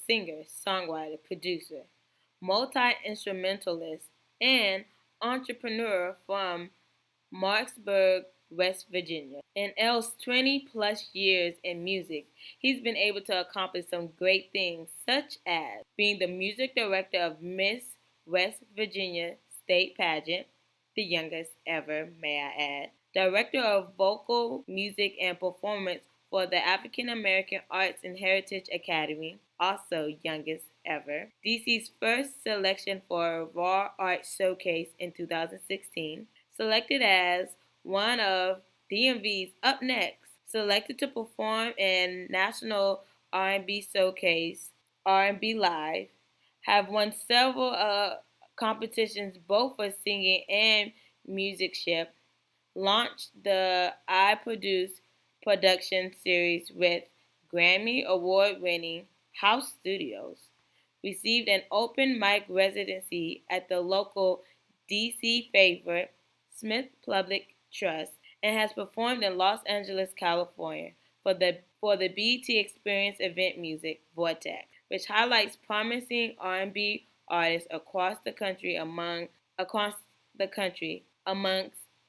singer, songwriter, producer, multi-instrumentalist, and entrepreneur from Marksburg, West Virginia. In L's 20 plus years in music, he's been able to accomplish some great things, such as being the music director of Miss West Virginia State Pageant, the youngest ever, may I add, director of vocal, music, and performance for the African American Arts and Heritage Academy, also youngest ever, DC's first selection for Raw Art Showcase in 2016, selected as one of DMV's Up Next, selected to perform in National R&B Showcase, R&B Live, have won several competitions both for singing and musicianship, launched the I Produce production series with Grammy Award-winning House Studios, received an open mic residency at the local DC favorite Smith Public Trust, and has performed in Los Angeles, California for the BET Experience event music Vortex, which highlights promising R&B artists across the country amongst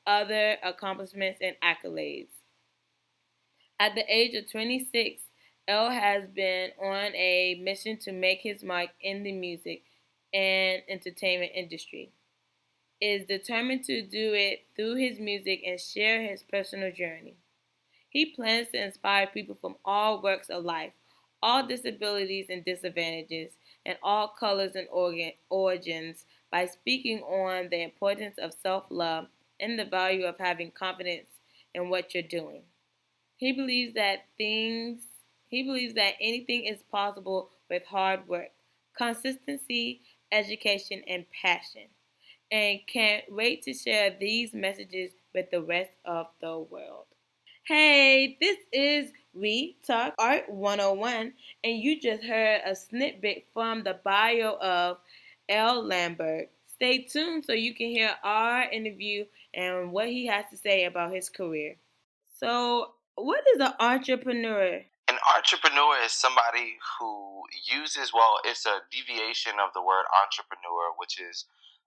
other accomplishments and accolades. At the age of 26, L has been on a mission to make his mark in the music and entertainment industry. Is determined to do it through his music and share his personal journey. He plans to inspire people from all walks of life, all disabilities and disadvantages, and all colors and origins by speaking on the importance of self-love and the value of having confidence in what you're doing. He believes that anything is possible with hard work, consistency, education, and passion, and can't wait to share these messages with the rest of the world. Hey, this is We.Talk.Art101, and you just heard a snippet from the bio of L. Lambert. Stay tuned so you can hear our interview and what he has to say about his career. So, what is an entrepreneur? An entrepreneur is somebody who uses, well, it's a deviation of the word entrepreneur, which is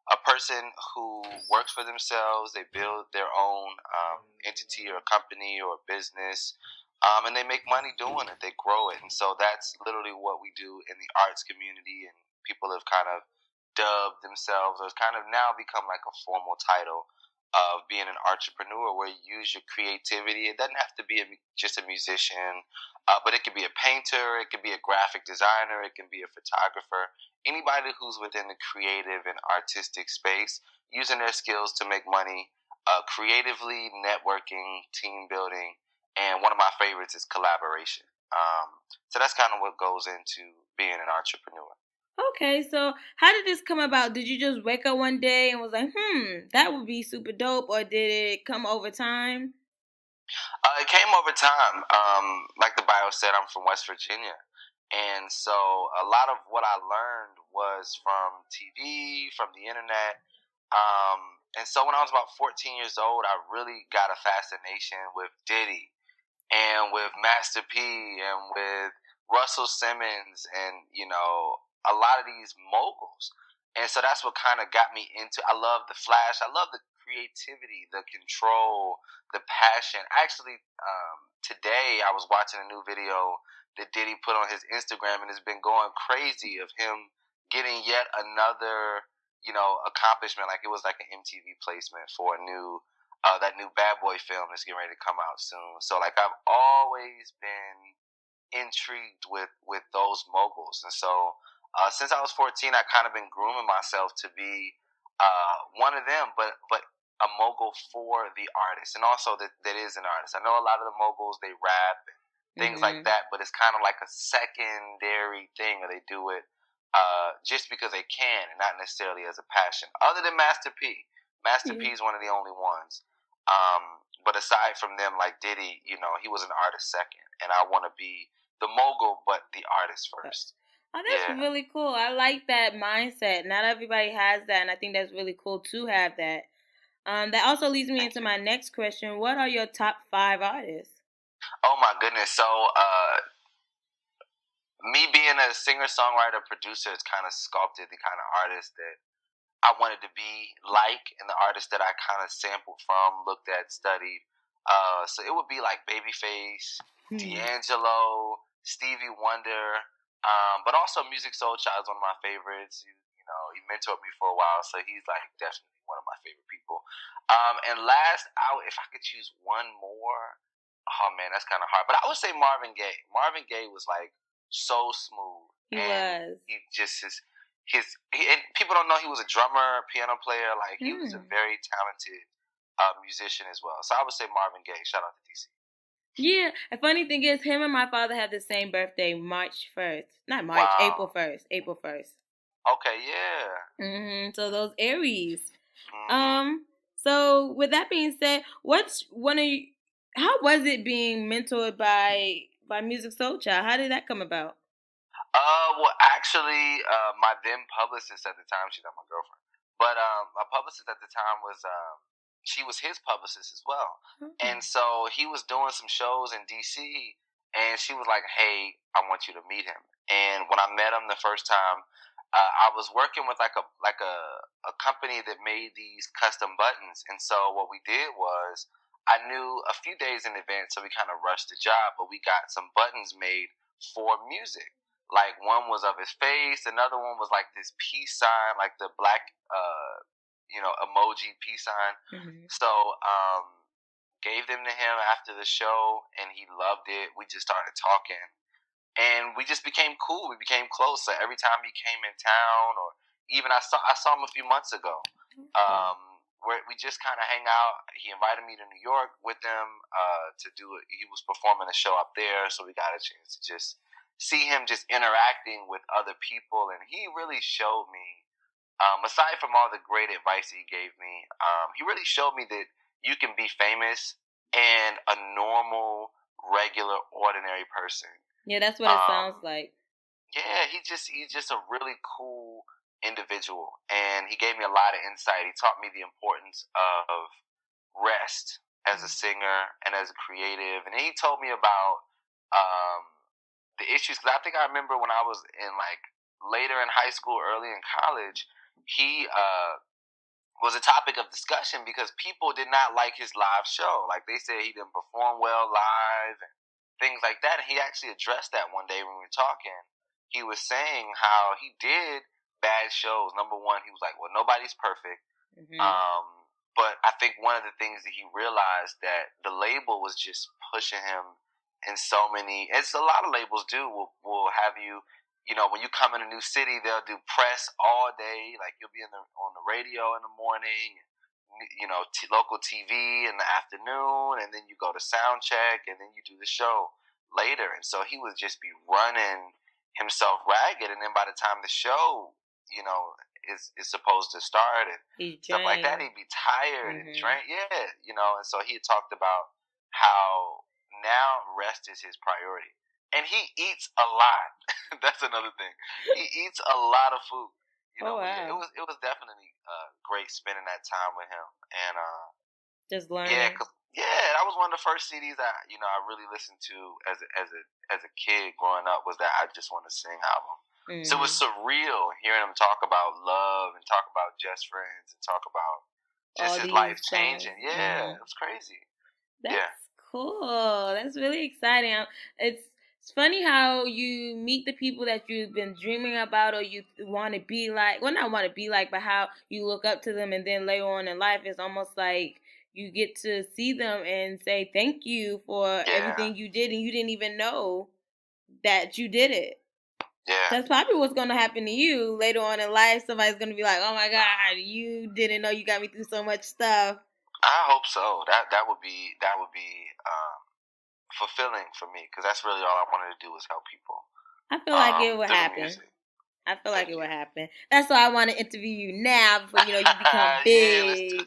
a person who works for themselves. They build their own entity or company or business, and they make money doing it. They grow it. And so that's literally what we do in the arts community, and people have kind of dubbed themselves, or it's kind of now become like a formal title of being an entrepreneur, where you use your creativity. It doesn't have to be just a musician, but it could be a painter, it could be a graphic designer, it can be a photographer. Anybody who's within the creative and artistic space, using their skills to make money, creatively, networking, team building, and one of my favorites is collaboration. So that's kind of what goes into being an entrepreneur. Okay, so how did this come about? Did you just wake up one day and was like, that would be super dope, or did it come over time? It came over time. Like the bio said, I'm from West Virginia. And so a lot of what I learned was from TV, from the internet. And so when I was about 14 years old, I really got a fascination with Diddy and with Master P and with Russell Simmons and, a lot of these moguls. And so that's what kind of got me into, I love the flash. I love the creativity, the control, the passion. Actually, today I was watching a new video that Diddy put on his Instagram, and it's been going crazy of him getting yet another, accomplishment. Like it was like an MTV placement for a new, that new Bad Boy film that's getting ready to come out soon. So like I've always been intrigued with those moguls. And so since I was 14, I kind of been grooming myself to be one of them, but a mogul for the artist, and also that is an artist. I know a lot of the moguls, they rap and things like that, but it's kind of like a secondary thing, or they do it just because they can, and not necessarily as a passion. Other than Master P. Master P is one of the only ones. But aside from them, like Diddy, he was an artist second, and I want to be the mogul, but the artist first. Oh, that's really cool. I like that mindset. Not everybody has that, and I think that's really cool to have that. That also leads me into my next question. What are your top 5 artists? Oh, my goodness. So, me being a singer, songwriter, producer, it's kind of sculpted the kind of artist that I wanted to be like, and the artist that I kind of sampled from, looked at, studied. So it would be like Babyface, D'Angelo, Stevie Wonder, but also Music Soul Child is one of my favorites. You know, he mentored me for a while, so he's like definitely one of my favorite people. And last, if I could choose one more, oh man, that's kind of hard. But I would say Marvin Gaye. Marvin Gaye was like so smooth. He just and people don't know he was a drummer, piano player. Like he was a very talented musician as well. So I would say Marvin Gaye. Shout out to DC. Yeah, the funny thing is, him and my father have the same birthday, March 1st. Not March, wow. April 1st. April 1st. Okay, yeah. So those Aries. So with that being said, how was it being mentored by Music Soul Child? How did that come about? Well, actually, my then publicist at the time, she's not my girlfriend, but my publicist at the time was she was his publicist as well. And so he was doing some shows in DC, and she was like, hey, I want you to meet him. And when I met him the first time, I was working with like a company that made these custom buttons. And so what we did was, I knew a few days in advance, so we kind of rushed the job, but we got some buttons made for music. Like one was of his face, another one was like this peace sign, like the black emoji peace sign. So gave them to him after the show, and he loved it. We just started talking, and we just became cool. We became close. So every time he came in town, or even I saw him a few months ago, where we just kind of hang out. He invited me to New York with him to do it. He was performing a show up there, so we got a chance to just see him just interacting with other people, and he really showed me, aside from all the great advice he gave me, he really showed me that you can be famous and a normal, regular, ordinary person. Yeah, that's what it sounds like. Yeah, he's just a really cool individual, and he gave me a lot of insight. He taught me the importance of rest as a singer and as a creative, and he told me about the issues, because I think I remember when I was in like later in high school, early in college, he was a topic of discussion because people did not like his live show. Like they said he didn't perform well live and things like that. And he actually addressed that one day when we were talking. He was saying how he did bad shows. Number one, he was like, well, nobody's perfect. But I think one of the things that he realized, that the label was just pushing him in so many, as a lot of labels do, will have you, when you come in a new city, they'll do press all day. Like you'll be on the radio in the morning, local TV in the afternoon, and then you go to sound check, and then you do the show later. And so he would just be running himself ragged, and then by the time the show, is supposed to start and stuff like that, he'd be tired and drained. Yeah, and so he had talked about how now rest is his priority, and he eats a lot. That's another thing. He eats a lot of food. Wow. Yeah, it was definitely great spending that time with him, and just learning. Yeah, that was one of the first CDs that I really listened to as a kid growing up, was that I Just Want to Sing album. So it was surreal hearing him talk about love and talk about just friends and talk about just his life changing. Yeah, it was crazy. That's cool. That's really exciting. It's funny how you meet the people that you've been dreaming about, or you want to be like. Well, not want to be like, but how you look up to them, and then later on in life, it's almost like you get to see them and say thank you for everything you did, and you didn't even know that you did it. Yeah. That's probably what's going to happen to you later on in life. Somebody's going to be like, oh my God, you didn't know you got me through so much stuff. I hope so. That would be fulfilling for me, because that's really all I wanted to do, was help people. I feel like it would happen. I feel like it would happen. That's why I want to interview you now before you become big.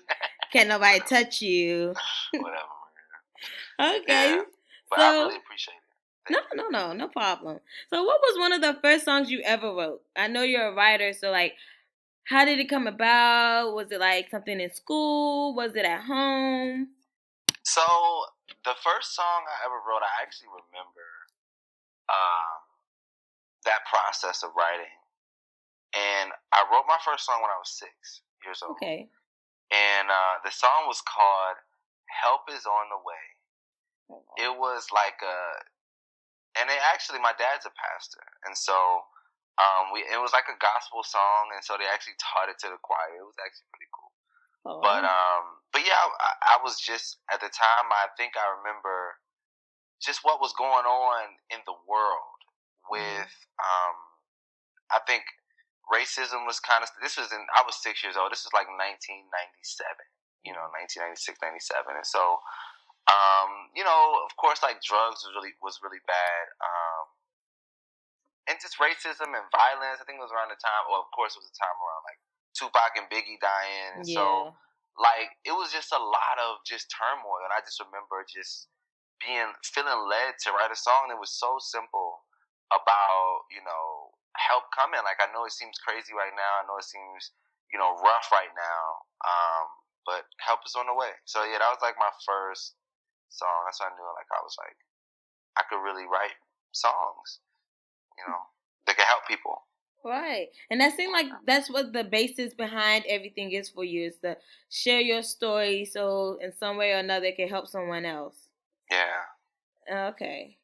Can't nobody touch you. Whatever. Okay. Yeah, but I really appreciate it. No problem. So what was one of the first songs you ever wrote? I know you're a writer, so like, how did it come about? Was it like something in school? Was it at home? So the first song I ever wrote, I actually remember that process of writing. And I wrote my first song when I was 6 years old. Okay. And the song was called "Help Is on the Way." It was like my dad's a pastor, and so it was like a gospel song, and so they actually taught it to the choir. It was actually pretty cool. Oh. But yeah, I was just at the time. I think I remember just what was going on in the world with I think racism was kind of. I was 6 years old. This was like 1997. 1996, 97, and so. Of course, like drugs was really bad, and just racism and violence. I think it was around the time. Well, of course, it was a time around like Tupac and Biggie dying, and so like it was just a lot of just turmoil. And I just remember just feeling led to write a song that was so simple about help coming. Like I know it seems crazy right now. I know it seems rough right now, but help is on the way. So yeah, that was like my first song. That's when I knew I was like I could really write songs, that could help people. Right. And that seemed like that's what the basis behind everything is for you, is to share your story so in some way or another it can help someone else. Yeah. Okay.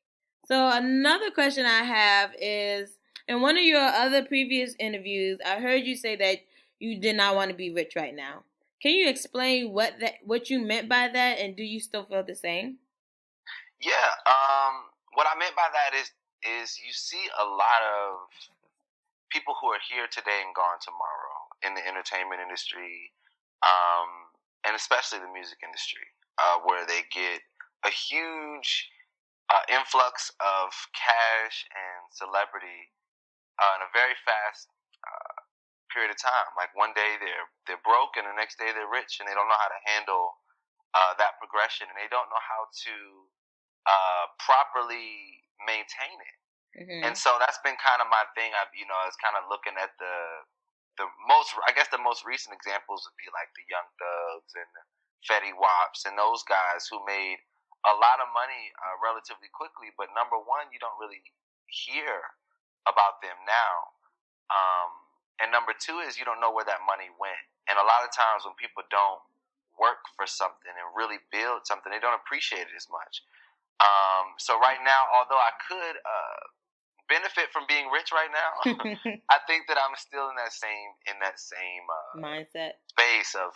So another question I have is, in one of your other previous interviews, I heard you say that you did not want to be rich right now. Can you explain what you meant by that, and do you still feel the same? Yeah. What I meant by that is you see a lot of people who are here today and gone tomorrow in the entertainment industry, and especially the music industry, where they get a huge influx of cash and celebrity in a very fast period of time. Like one day they're broke, and the next day they're rich, and they don't know how to handle that progression, and they don't know how to properly maintain it. Mm-hmm. And so that's been kind of my thing. I was kind of looking at the most recent examples would be like the Young Thugs and the Fetty Waps and those guys who made a lot of money relatively quickly. But number one, you don't really hear about them now. And number two is you don't know where that money went. And a lot of times when people don't work for something and really build something, they don't appreciate it as much. So right now, although I could benefit from being rich right now, I think that I'm still in that same mindset space of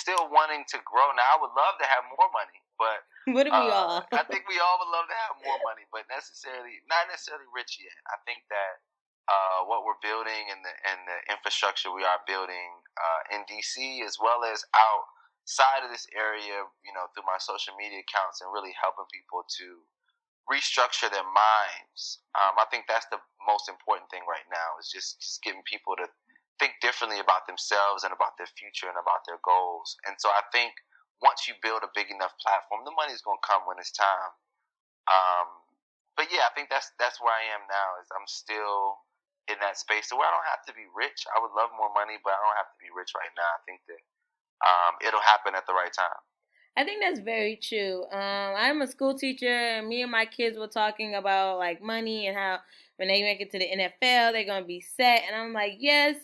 still wanting to grow. Now I would love to have more money, but what do we all? I think we all would love to have more money, but not necessarily rich yet. I think that what we're building and the infrastructure we are building in DC, as well as outside of this area, through my social media accounts, and really helping people to restructure their minds. I think that's the most important thing right now, is just getting people to think differently about themselves and about their future and about their goals. And so I think once you build a big enough platform, the money's going to come when it's time. But yeah, I think that's where I am now, is I'm still in that space where I don't have to be rich. I would love more money, but I don't have to be rich right now. I think that it'll happen at the right time. I think that's very true. I'm a school teacher, and me and my kids were talking about like money and how when they make it to the NFL, they're gonna be set. And I'm like, yes,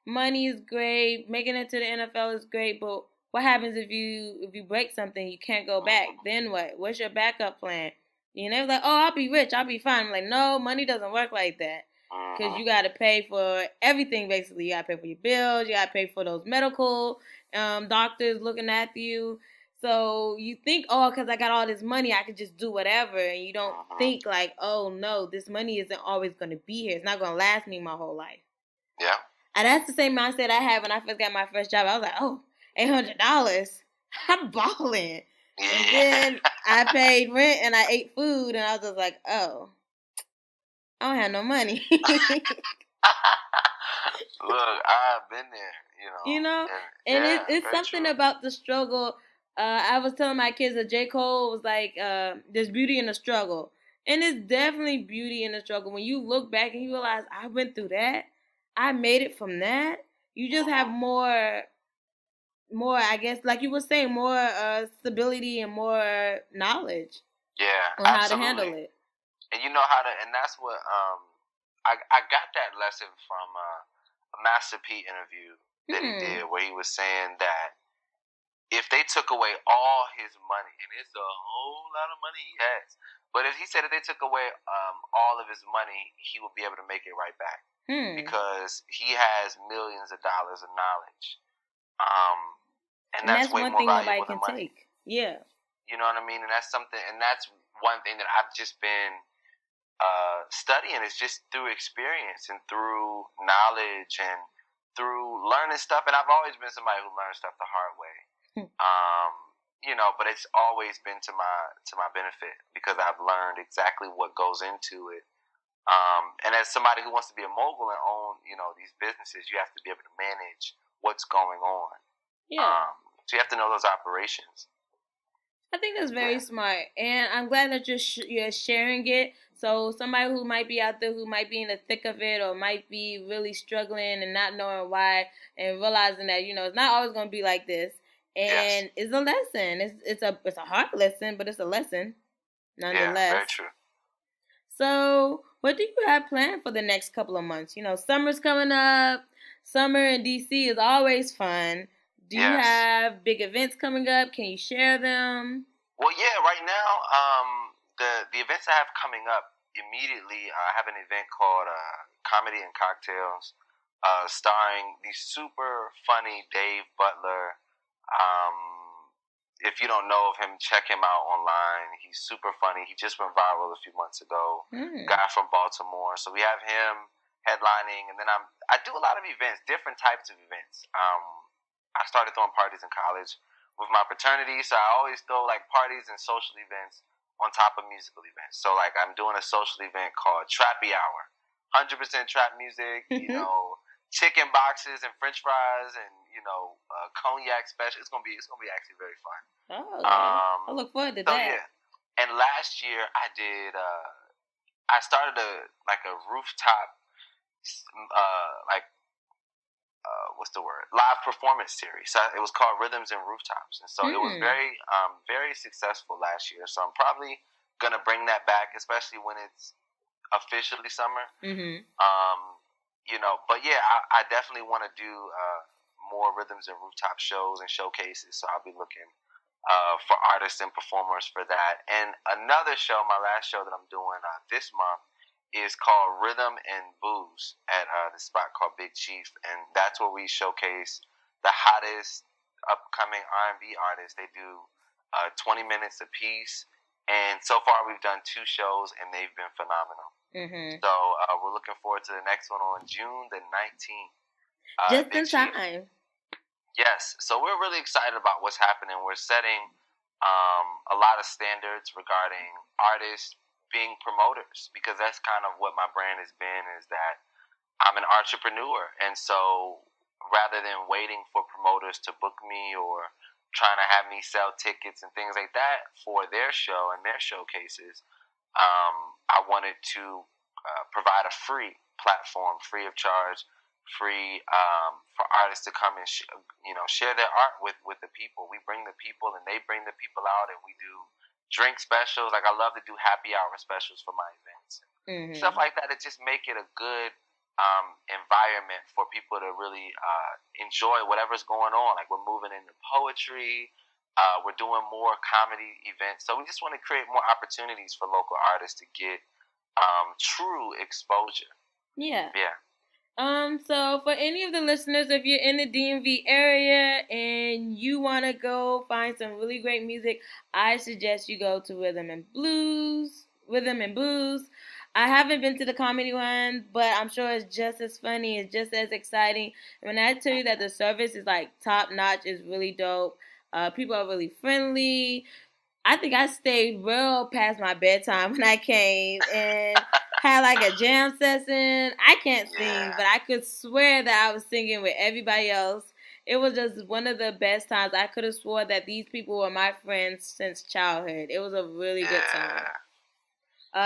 money is great. Making it to the NFL is great, but what happens if you break something, you can't go back? Then what? What's your backup plan? They're like, oh, I'll be rich, I'll be fine. I'm like, no, money doesn't work like that. Because you got to pay for everything, basically. You got to pay for your bills. You got to pay for those medical doctors looking after you. So you think, oh, because I got all this money, I could just do whatever. And you don't think like, oh, no, this money isn't always going to be here. It's not going to last me my whole life. Yeah. And that's the same mindset I had when I first got my first job. I was like, oh, $800. I'm balling. Yeah. And then I paid rent and I ate food. And I was just like, oh, I don't have no money. Look, I've been there, and it's something true about the struggle. I was telling my kids that J. Cole was like, there's beauty in the struggle. And it's definitely beauty in the struggle. When you look back and you realize, I went through that, I made it from that, you just have more, I guess, like you were saying, more stability and more knowledge. Yeah, on absolutely. How to handle it. And you know how to, and that's what I got that lesson from a Master P interview that he did, where he was saying that if they took away all his money, and it's a whole lot of money he has, but if he said if they took away all of his money, he would be able to make it right back because he has millions of dollars of knowledge, and that's way more valuable than money. Take. Yeah, you know what I mean, and that's something, and that's one thing that I've just been studying is just through experience and through knowledge and through learning stuff. And I've always been somebody who learns stuff the hard way. But it's always been to my benefit because I've learned exactly what goes into it. And as somebody who wants to be a mogul and own, these businesses, you have to be able to manage what's going on. Yeah. So you have to know those operations. I think that's very smart, and I'm glad that you're sharing it. So somebody who might be out there, who might be in the thick of it, or might be really struggling and not knowing why, and realizing that it's not always going to be like this, and it's a lesson. It's a hard lesson, but it's a lesson nonetheless. Yeah, very true. So, what do you have planned for the next couple of months? Summer's coming up. Summer in DC is always fun. Do you have big events coming up? Can you share them? Well, yeah. Right now, the events I have coming up immediately, I have an event called Comedy and Cocktails, starring the super funny Dave Butler. If you don't know of him, check him out online. He's super funny. He just went viral a few months ago. Guy from Baltimore. So we have him headlining, and then I do a lot of events, different types of events. I started throwing parties in college with my fraternity, so I always throw like parties and social events on top of musical events. So like I'm doing a social event called Trappy Hour, 100% trap music, chicken boxes and French fries and cognac special. It's gonna be actually very fun. Oh, okay. I look forward to that. Yeah. And last year I did. I started a rooftop live performance series. So it was called Rhythms and Rooftops, and so it was very very successful last year. So I'm probably gonna bring that back, especially when it's officially summer. But yeah, I definitely want to do more Rhythms and Rooftop shows and showcases. So I'll be looking for artists and performers for that. And another show, my last show that I'm doing this month, is called Rhythm and Booze at the spot called Big Chief, and that's where we showcase the hottest upcoming R&B artists. They do 20 minutes a piece, and so far we've done 2 shows, and they've been phenomenal. So we're looking forward to the next one on June the 19th. Just in time. Yes, so we're really excited about what's happening. We're setting a lot of standards regarding artists being promoters, because that's kind of what my brand has been, is that I'm an entrepreneur. And so rather than waiting for promoters to book me or trying to have me sell tickets and things like that for their show and their showcases, I wanted to provide a free platform, free of charge, free for artists to come and share their art with the people. We bring the people and they bring the people out, and we do drink specials. Like, I love to do happy hour specials for my events. Stuff like that. It just make it a good environment for people to really enjoy whatever's going on. Like, we're moving into poetry. We're doing more comedy events. So we just want to create more opportunities for local artists to get true exposure. Yeah. So for any of the listeners, if you're in the DMV area and you want to go find some really great music, I suggest you go to Rhythm and Booze. I haven't been to the comedy one, but I'm sure it's just as funny, it's just as exciting. And when I tell you that the service is like top notch, it's really dope. People are really friendly. I think I stayed well past my bedtime when I came and had like a jam session. I can't sing, but I could swear that I was singing with everybody else. It was just one of the best times. I could have swore that these people were my friends since childhood. It was a really good time.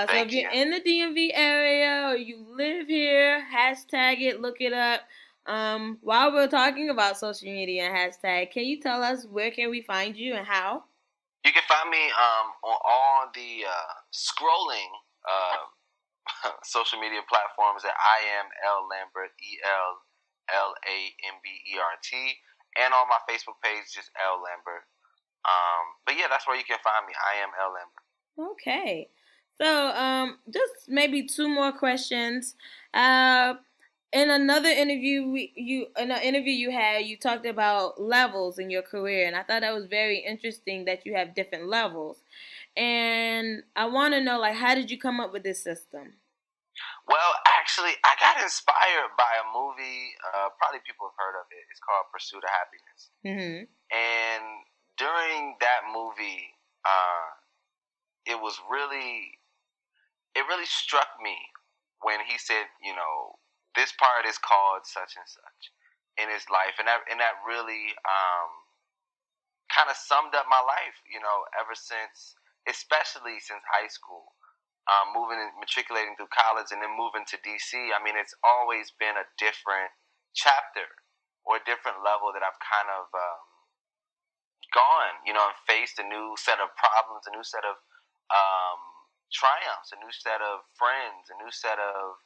So if you're in the DMV area or you live here, hashtag it, look it up. While we're talking about social media and hashtag, can you tell us where can we find you and how? You can find me on all the scrolling social media platforms at I am L Lambert, ELLAMBERT, and on my Facebook page, just L Lambert. But yeah, that's where you can find me. I am L Lambert. Okay. So, just maybe two more questions. In another interview, you had, you talked about levels in your career, and I thought that was very interesting that you have different levels. And I want to know, like, how did you come up with this system? Well, actually, I got inspired by a movie. Probably people have heard of it. It's called Pursuit of Happiness. Mm-hmm. And during that movie, it really struck me when he said, this part is called such and such in his life, and that really kind of summed up my life, ever since, especially since high school, moving and matriculating through college, and then moving to DC. I mean, it's always been a different chapter or a different level that I've kind of gone, and faced a new set of problems, a new set of triumphs, a new set of friends, a new set of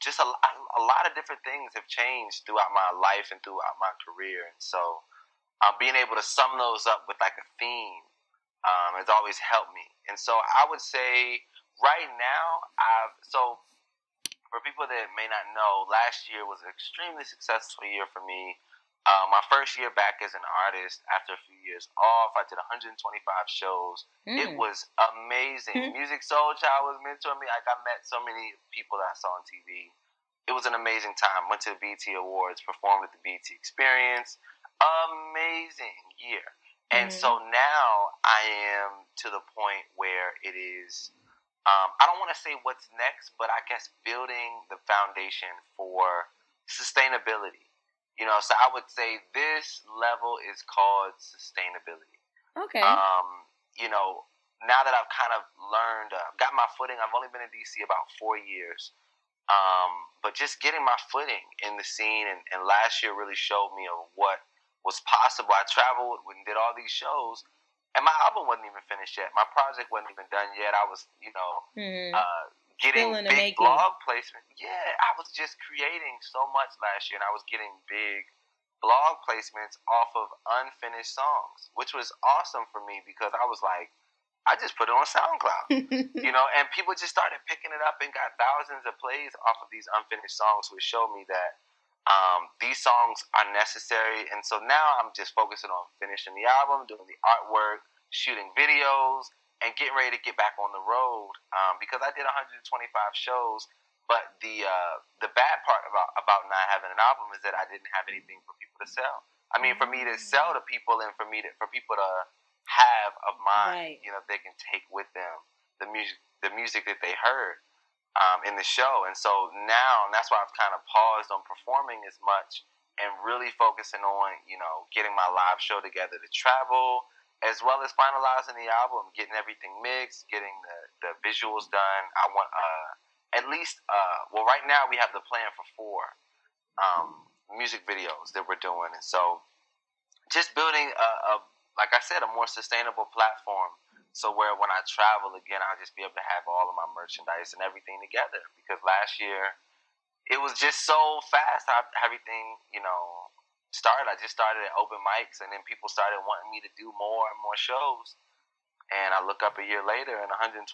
just a lot of different things have changed throughout my life and throughout my career. And so being able to sum those up with like a theme has always helped me. And so I would say right now, so for people that may not know, last year was an extremely successful year for me. My first year back as an artist after a few years off, I did 125 shows. It was amazing. Music Soul Child was mentoring me. Like, I met so many people that I saw on TV. It was an amazing time. Went to the BET Awards, performed at the BET Experience. Amazing year. And so now I am to the point where it is, I don't want to say what's next, but I guess building the foundation for sustainability. So I would say this level is called sustainability. Okay. Now that I've kind of learned, got my footing, I've only been in DC about 4 years. But just getting my footing in the scene, and last year really showed me of what was possible. I traveled and did all these shows, and my album wasn't even finished yet. My project wasn't even done yet. I was, getting big blog placement. Yeah, I was just creating so much last year, and I was getting big blog placements off of unfinished songs, which was awesome for me because I was like, I just put it on SoundCloud, and people just started picking it up and got thousands of plays off of these unfinished songs, which showed me that these songs are necessary. And so now I'm just focusing on finishing the album, doing the artwork, shooting videos, and getting ready to get back on the road, because I did 125 shows. But the bad part about not having an album is that I didn't have anything for people to sell. I mean, for me to sell to people, and for people to have of mine, right, they can take with them the music that they heard in the show. And so now that's why I've kind of paused on performing as much and really focusing on getting my live show together to travel, as well as finalizing the album, getting everything mixed, getting the visuals done. I want at least, right now we have the plan for 4 music videos that we're doing. And so just building, like I said, a more sustainable platform. So where when I travel again, I'll just be able to have all of my merchandise and everything together. Because last year, it was just so fast how everything, started. I just started at open mics, and then people started wanting me to do more and more shows. And I look up a year later, and 125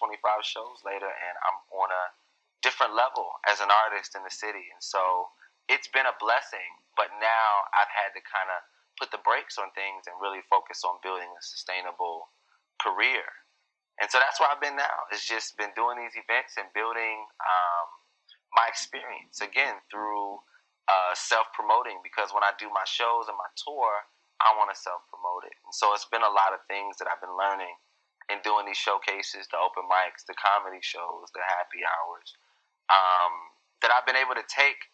shows later, and I'm on a different level as an artist in the city. And so it's been a blessing, but now I've had to kind of put the brakes on things and really focus on building a sustainable career. And so that's where I've been now. It's just been doing these events and building my experience, again, through self-promoting, because when I do my shows and my tour, I want to self-promote it. And so it's been a lot of things that I've been learning in doing these showcases, the open mics, the comedy shows, the happy hours, that I've been able to take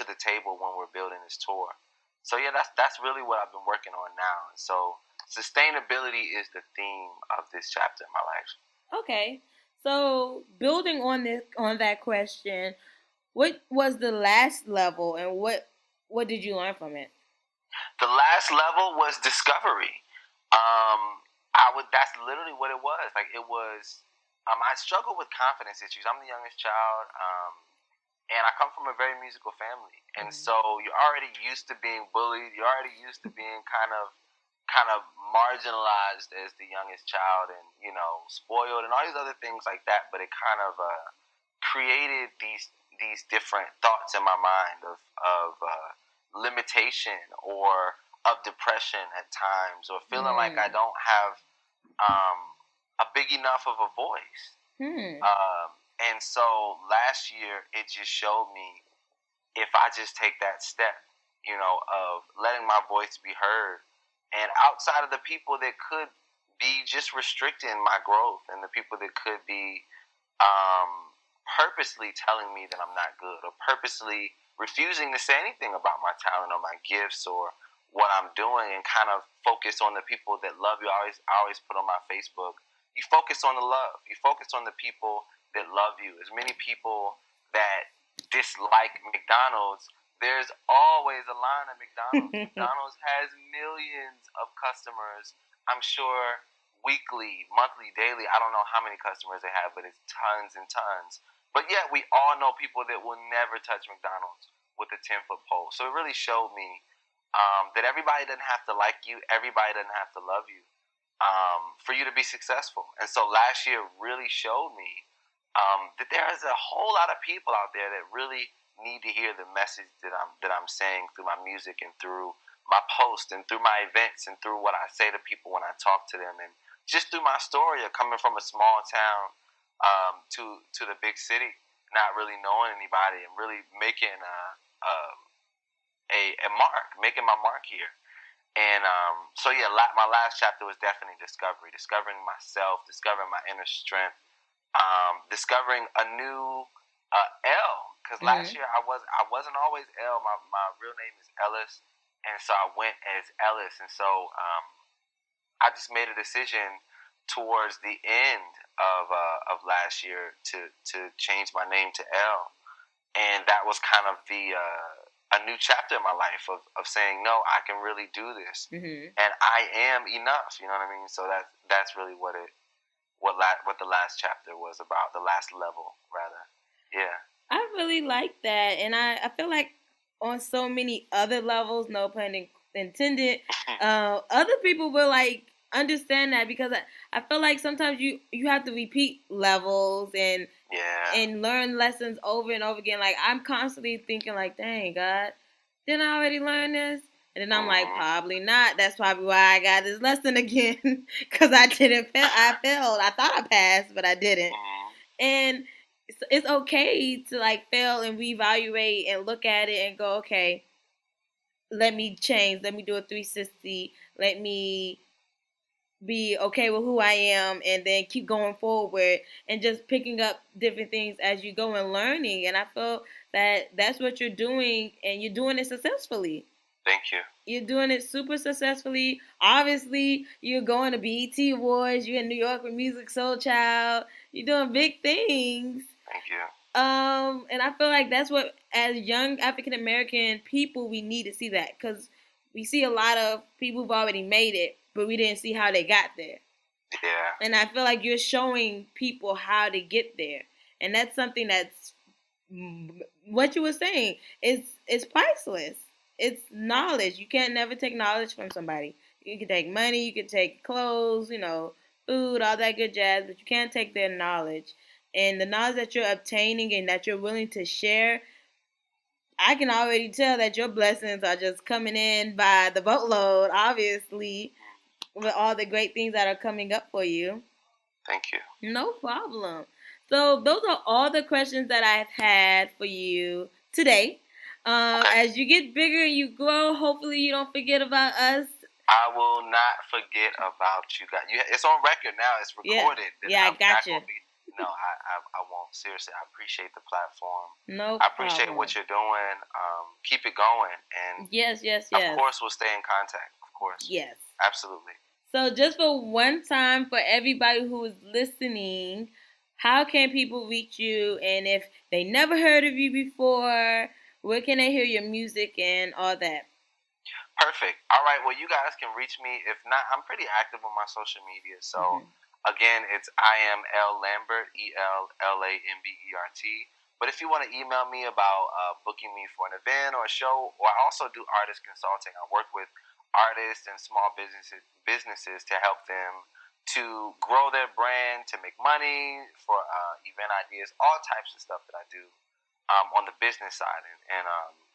to the table when we're building this tour. So yeah, that's really what I've been working on now. And so sustainability is the theme of this chapter in my life. Okay. So building on that question, what was the last level, and what did you learn from it? The last level was discovery. That's literally what it was. Like, it was I struggle with confidence issues. I'm the youngest child, and I come from a very musical family, and so you're already used to being bullied. You're already used to being kind of marginalized as the youngest child, and spoiled, and all these other things like that. But it kind of created these different thoughts in my mind of limitation or of depression at times, or feeling like I don't have a big enough of a voice. And so last year, it just showed me, if I just take that step, of letting my voice be heard, and outside of the people that could be just restricting my growth, and the people that could be purposely telling me that I'm not good, or purposely refusing to say anything about my talent or my gifts or what I'm doing, and kind of focus on the people that love you. I always put on my Facebook, you focus on the love. You focus on the people that love you. As many people that dislike McDonald's, there's always a line at McDonald's. McDonald's has millions of customers, I'm sure, weekly, monthly, daily. I don't know how many customers they have, but it's tons and tons. But yet we all know people that will never touch McDonald's with a 10-foot pole. So it really showed me that everybody doesn't have to like you. Everybody doesn't have to love you for you to be successful. And so last year really showed me that there is a whole lot of people out there that really need to hear the message that I'm saying through my music and through my posts and through my events and through what I say to people when I talk to them, and just through my story of coming from a small town to the big city, not really knowing anybody, and really making a mark, making my mark here. And so yeah, my last chapter was definitely discovering myself, discovering my inner strength, discovering a new L. Because last year I wasn't always L. My real name is Ellis, and so I went as Ellis. And so I just made a decision towards the end of last year to change my name to L, and that was kind of a new chapter in my life of saying, no, I can really do this, and I am enough. You know what I mean? So that's really what the last chapter was about. The last level, rather. Yeah. I really like that, and I feel like on so many other levels, no pun intended, other people will like understand that, because I feel like sometimes you have to repeat levels and learn lessons over and over again. Like, I'm constantly thinking like, dang, God, didn't I already learn this? And then I'm like, probably not. That's probably why I got this lesson again, because I didn't fail. I failed. I thought I passed, but I didn't. And it's okay to like fail and reevaluate and look at it and go, okay, let me change. Let me do a 360. Let me be okay with who I am, and then keep going forward and just picking up different things as you go and learning. And I feel that that's what you're doing, and you're doing it successfully. Thank you. You're doing it super successfully. Obviously, you're going to BET Awards. You're in New York with Music Soul Child. You're doing big things. Thank you. And I feel like that's what, as young African American people, we need to see that, because we see a lot of people who've already made it, but we didn't see how they got there. Yeah. And I feel like you're showing people how to get there, and that's something that's what you were saying. It's priceless. It's knowledge. You can't never take knowledge from somebody. You can take money, you can take clothes, food, all that good jazz, but you can't take their knowledge. And the knowledge that you're obtaining and that you're willing to share, I can already tell that your blessings are just coming in by the boatload, obviously, with all the great things that are coming up for you. Thank you. No problem. So those are all the questions that I've had for you today. As you get bigger and you grow, hopefully you don't forget about us. I will not forget about you guys. It's on record now. It's recorded. Yeah, I got you. No, I won't. Seriously, I appreciate the platform. No I appreciate what you're doing. Keep it going. And yes. Of course, we'll stay in contact. Of course. Yes. Absolutely. So just for one time, for everybody who is listening, how can people reach you? And if they never heard of you before, where can they hear your music and all that? Perfect. All right. Well, you guys can reach me. If not, I'm pretty active on my social media. So Again, it's I am L Lambert, ELLAMBERT. But if you want to email me about booking me for an event or a show, or I also do artist consulting. I work with artists and small businesses to help them to grow their brand, to make money, for event ideas, all types of stuff that I do on the business side and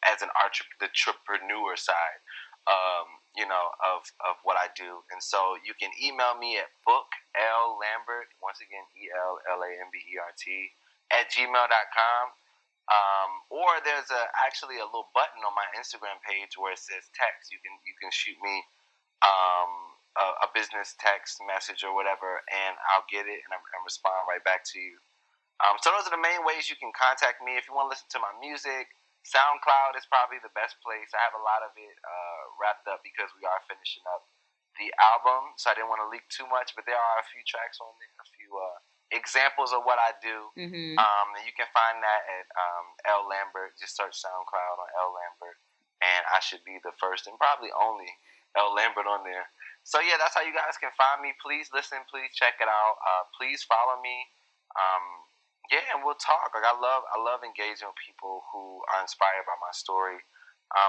as an entrepreneur side, of what I do. And so you can email me at booklambert, once again, ELLAMBERT, @gmail.com. Or there's actually a little button on my Instagram page where it says text. You can shoot me a business text message or whatever, and I'll get it and respond right back to you. So those are the main ways you can contact me. If you want to listen to my music, SoundCloud is probably the best place. I have a lot of it wrapped up because we are finishing up the album, so I didn't want to leak too much, but there are a few tracks on there, a few examples of what I do. Mm-hmm. And you can find that at L Lambert. Just search SoundCloud on L Lambert, and I should be the first and probably only L Lambert on there. So yeah, that's how you guys can find me. Please listen. Please check it out. Please follow me. Yeah, and we'll talk. Like I love engaging with people who are inspired by my story.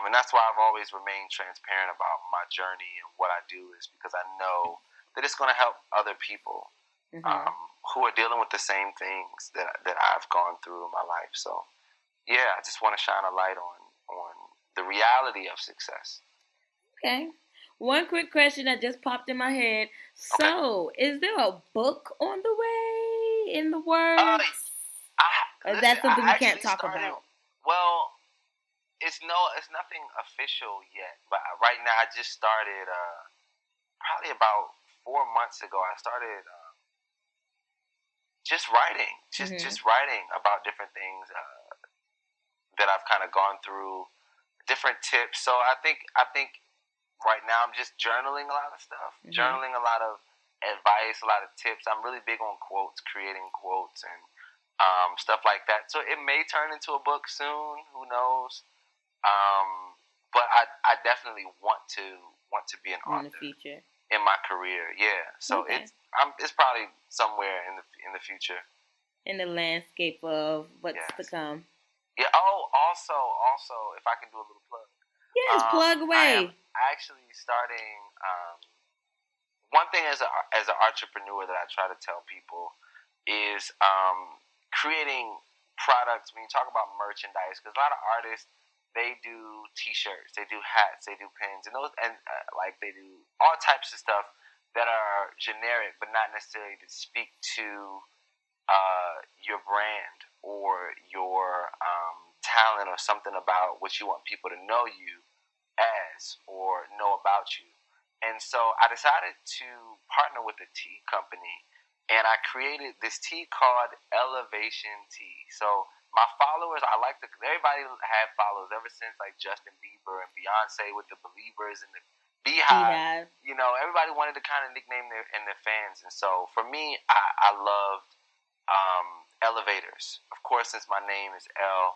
And that's why I've always remained transparent about my journey and what I do, is because I know that it's going to help other people who are dealing with the same things that I've gone through in my life. So, yeah, I just want to shine a light on the reality of success. Okay. One quick question that just popped in my head. So, is there a book on the way, in the works? Or that's something we can't talk about? Well, it's nothing official yet. But right now, I just started. Probably about 4 months ago, I started just writing, just writing about different things that I've kind of gone through, different tips. So I think right now I'm just journaling a lot of stuff, journaling a lot of advice, a lot of tips. I'm really big on quotes, creating quotes and stuff like that. So it may turn into a book soon. Who knows? But I definitely want to be an author in the future in my career. Yeah. So it's probably somewhere in the future. In the landscape of what's to come. Yeah. Oh, also, if I can do a little plug. Yes, plug away. I am actually starting. One thing as an entrepreneur that I try to tell people is creating products. When you talk about merchandise, because a lot of artists, they do T-shirts, they do hats, they do pins, and like they do all types of stuff that are generic, but not necessarily to speak to your brand or your talent or something about what you want people to know you as or know about you. And so I decided to partner with a tea company, and I created this tea called Elevation Tea. So my followers, everybody had followers ever since like Justin Bieber and Beyonce with the Believers and the Beehive. You know, everybody wanted to kind of nickname their fans. And so for me, I loved elevators. Of course, since my name is L,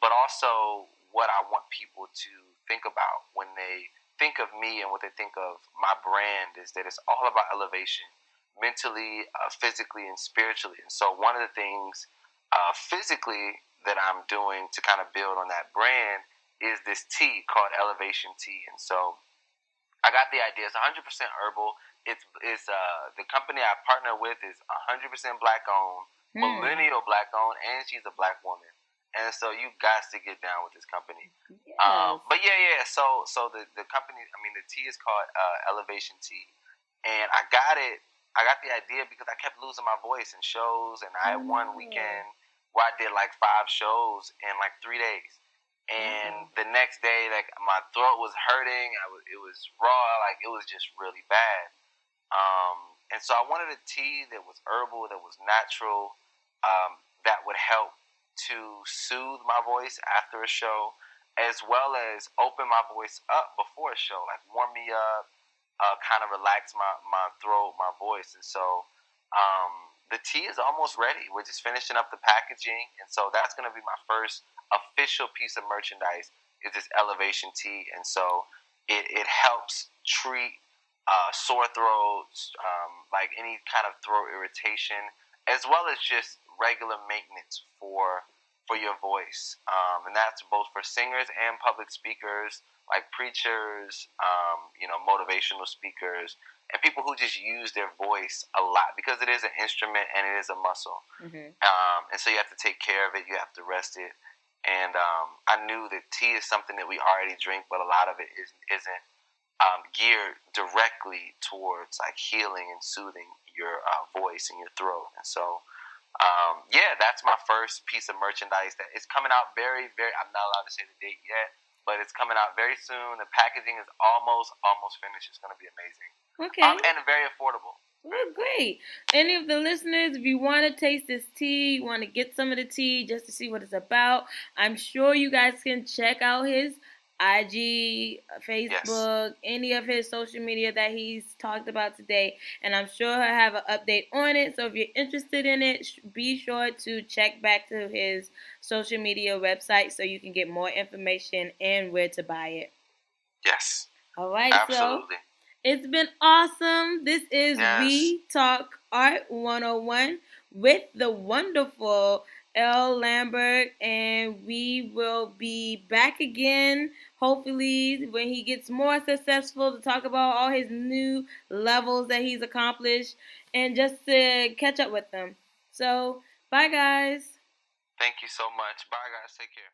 but also what I want people to think about when they think of me and what they think of my brand is that it's all about elevation, mentally, physically, and spiritually. And so one of the things physically that I'm doing to kind of build on that brand is this tea called Elevation Tea. And so I got the idea. It's 100% herbal. It's the company I partner with is 100% black owned, millennial black owned, and she's a black woman. And so you got to get down with this company. Yes. But yeah. So the company, the tea is called Elevation Tea, and I got the idea because I kept losing my voice in shows, and I had one weekend where I did like 5 shows in like 3 days, and the next day, like my throat was hurting. It was raw, like it was just really bad. And so I wanted a tea that was herbal, that was natural, that would help to soothe my voice after a show, as well as open my voice up before a show, like warm me up, kind of relax my throat, my voice. And so the tea is almost ready. We're just finishing up the packaging, and so that's going to be my first official piece of merchandise, is this Elevation Tea. And so it helps treat sore throats, like any kind of throat irritation, as well as just regular maintenance for your voice. And that's both for singers and public speakers, like preachers, motivational speakers, and people who just use their voice a lot because it is an instrument and it is a muscle. Mm-hmm. And so you have to take care of it. You have to rest it. And I knew that tea is something that we already drink, but a lot of it isn't geared directly towards like healing and soothing your voice and your throat. And so, that's my first piece of merchandise that is coming out very, very. I'm not allowed to say the date yet, but it's coming out very soon. The packaging is almost finished. It's going to be amazing. Okay. And very affordable. Well, great. Any of the listeners, if you want to taste this tea, you want to get some of the tea just to see what it's about, I'm sure you guys can check out his IG, Facebook, any of his social media that he's talked about today. And I'm sure he'll have an update on it. So if you're interested in it, be sure to check back to his social media website so you can get more information and where to buy it. Yes. All right. Absolutely. So it's been awesome. This is We Talk Art 101 with the wonderful L. Lambert, and we will be back again, hopefully, when he gets more successful to talk about all his new levels that he's accomplished and just to catch up with them. So, bye, guys. Thank you so much. Bye, guys. Take care.